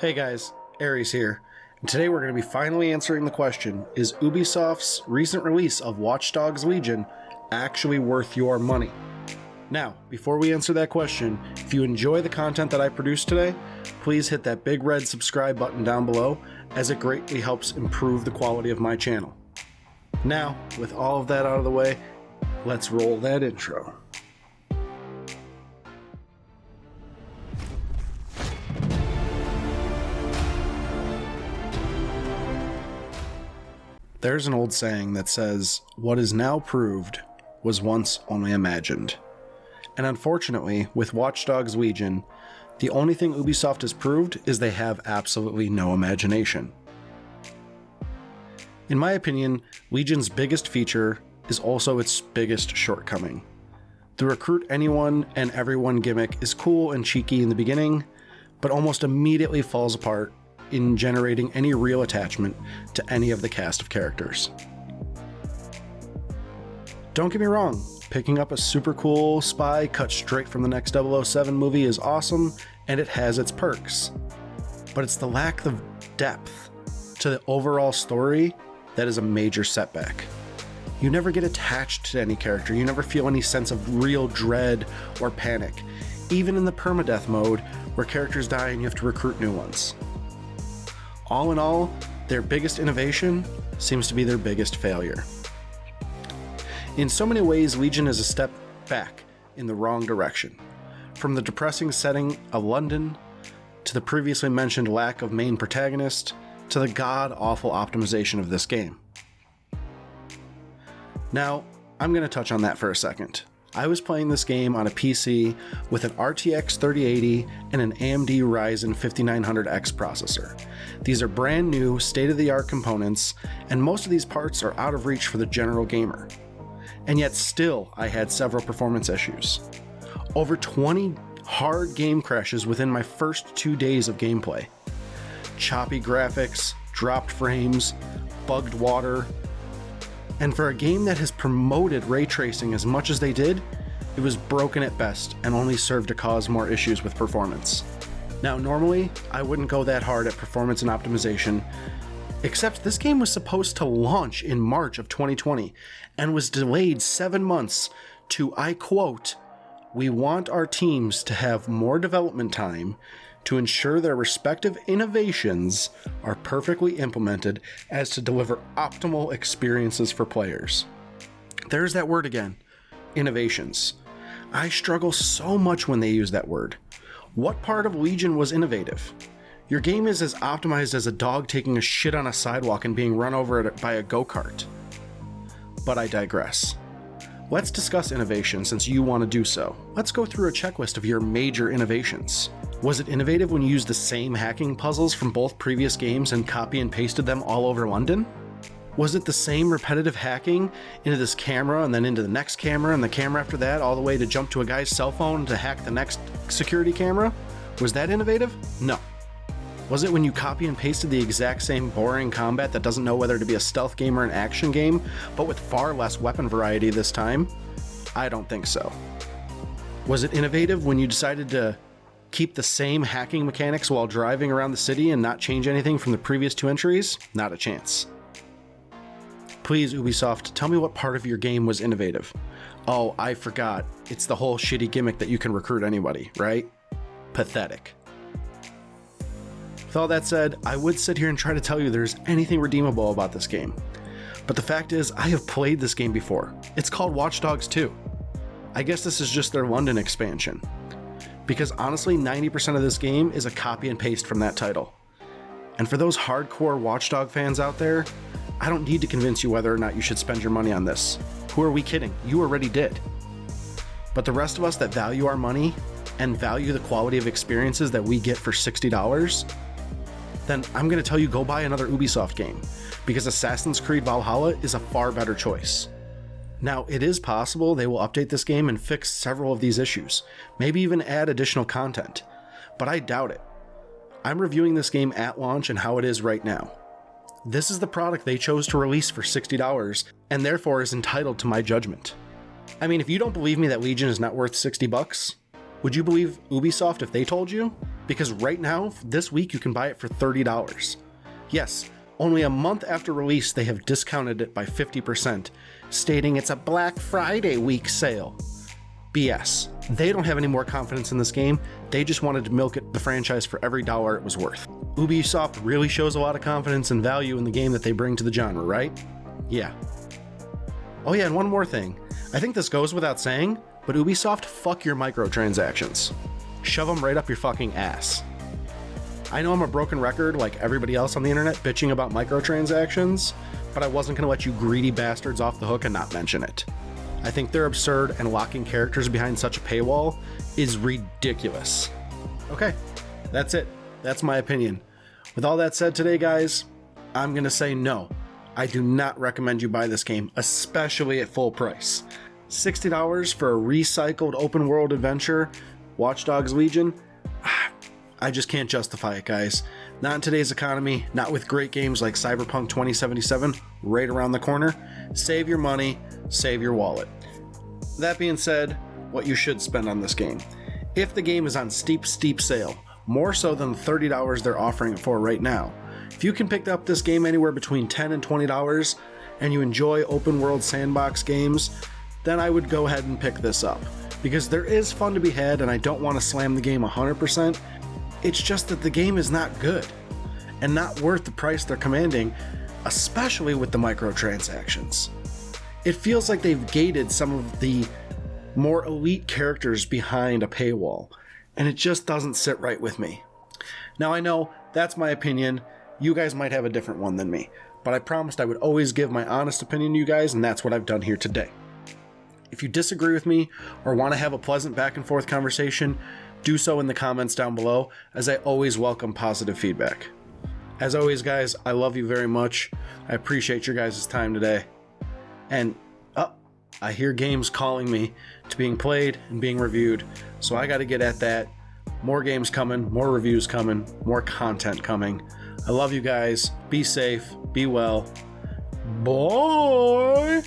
Hey guys, Aries here, and today we're going to be finally answering the question, is Ubisoft's recent release of Watch Dogs Legion actually worth your money? Now, before we answer that question, if you enjoy the content that I produced today, please hit that big red subscribe button down below, as it greatly helps improve the quality of my channel. Now, with all of that out of the way, let's roll that intro. There's an old saying that says, what is now proved was once only imagined. And unfortunately, with Watch Dogs Legion, the only thing Ubisoft has proved is they have absolutely no imagination. In my opinion, Legion's biggest feature is also its biggest shortcoming. The recruit anyone and everyone gimmick is cool and cheeky in the beginning, but almost immediately falls apart in generating any real attachment to any of the cast of characters. Don't get me wrong, picking up a super cool spy cut straight from the next 007 movie is awesome, and it has its perks. But it's the lack of depth to the overall story that is a major setback. You never get attached to any character, you never feel any sense of real dread or panic, even in the permadeath mode where characters die and you have to recruit new ones. All in all, their biggest innovation seems to be their biggest failure. In so many ways, Legion is a step back in the wrong direction. From the depressing setting of London, to the previously mentioned lack of main protagonist, to the god-awful optimization of this game. Now, I'm going to touch on that for a second. I was playing this game on a PC with an RTX 3080 and an AMD Ryzen 5900X processor. These are brand new, state-of-the-art components, and most of these parts are out of reach for the general gamer. And yet still, I had several performance issues. Over 20 hard game crashes within my first 2 days of gameplay. Choppy graphics, dropped frames, bugged water. And for a game that has promoted ray tracing as much as they did, it was broken at best and only served to cause more issues with performance. Now, normally, I wouldn't go that hard at performance and optimization, except this game was supposed to launch in March of 2020 and was delayed 7 months to, I quote, "We want our teams to have more development time to ensure their respective innovations are perfectly implemented as to deliver optimal experiences for players." There's that word again, innovations. I struggle so much when they use that word. What part of Legion was innovative? Your game is as optimized as a dog taking a shit on a sidewalk and being run over by a go-kart. But I digress. Let's discuss innovation since you want to do so. Let's go through a checklist of your major innovations. Was it innovative when you used the same hacking puzzles from both previous games and copy and pasted them all over London? Was it the same repetitive hacking into this camera and then into the next camera and the camera after that, all the way to jump to a guy's cell phone to hack the next security camera? Was that innovative? No. Was it when you copy and pasted the exact same boring combat that doesn't know whether to be a stealth game or an action game, but with far less weapon variety this time? I don't think so. Was it innovative when you decided to keep the same hacking mechanics while driving around the city and not change anything from the previous 2 entries? Not a chance. Please, Ubisoft, tell me what part of your game was innovative. Oh, I forgot. It's the whole shitty gimmick that you can recruit anybody, right? Pathetic. With all that said, I would sit here and try to tell you there's anything redeemable about this game. But the fact is, I have played this game before. It's called Watch Dogs 2. I guess this is just their London expansion. Because honestly, 90% of this game is a copy and paste from that title. And for those hardcore Watch Dog fans out there, I don't need to convince you whether or not you should spend your money on this. Who are we kidding? You already did. But the rest of us that value our money and value the quality of experiences that we get for $60, then I'm going to tell you go buy another Ubisoft game, because Assassin's Creed Valhalla is a far better choice. Now, it is possible they will update this game and fix several of these issues, maybe even add additional content, but I doubt it. I'm reviewing this game at launch and how it is right now. This is the product they chose to release for $60, and therefore is entitled to my judgment. I mean, if you don't believe me that Legion is not worth $60, would you believe Ubisoft if they told you? because right now, this week, you can buy it for $30. Yes, only a month after release, they have discounted it by 50%, stating it's a Black Friday week sale. BS. They don't have any more confidence in this game. They just wanted to milk the franchise for every dollar it was worth. Ubisoft really shows a lot of confidence and value in the game that they bring to the genre, right? Yeah. Oh yeah, and one more thing. I think this goes without saying, but Ubisoft, fuck your microtransactions. Shove them right up your fucking ass. I know I'm a broken record like everybody else on the internet bitching about microtransactions, but I wasn't going to let you greedy bastards off the hook and not mention it. I think they're absurd, and locking characters behind such a paywall is ridiculous. Okay, that's it. That's my opinion. With all that said today, guys, I'm going to say no. I do not recommend you buy this game, especially at full price. $60 for a recycled open world adventure, Watch Dogs Legion? I just can't justify it, guys. Not in today's economy, not with great games like Cyberpunk 2077 right around the corner. Save your money, save your wallet. That being said, what you should spend on this game. If the game is on steep sale, more so than the $30 they're offering it for right now, if you can pick up this game anywhere between $10 and $20 and you enjoy open world sandbox games, then I would go ahead and pick this up. Because there is fun to be had, and I don't want to slam the game 100%. It's just that the game is not good and not worth the price they're commanding, especially with the microtransactions. It feels like they've gated some of the more elite characters behind a paywall, and it just doesn't sit right with me. Now I know that's my opinion. You guys might have a different one than me, but I promised I would always give my honest opinion to you guys, and that's what I've done here today. If you disagree with me or want to have a pleasant back and forth conversation, do so in the comments down below, as I always welcome positive feedback. As always, guys, I love you very much. I appreciate your guys' time today. And I hear games calling me to being played and being reviewed, so I got to get at that. More games coming, more reviews coming, more content coming. I love you guys. Be safe, be well. Bye!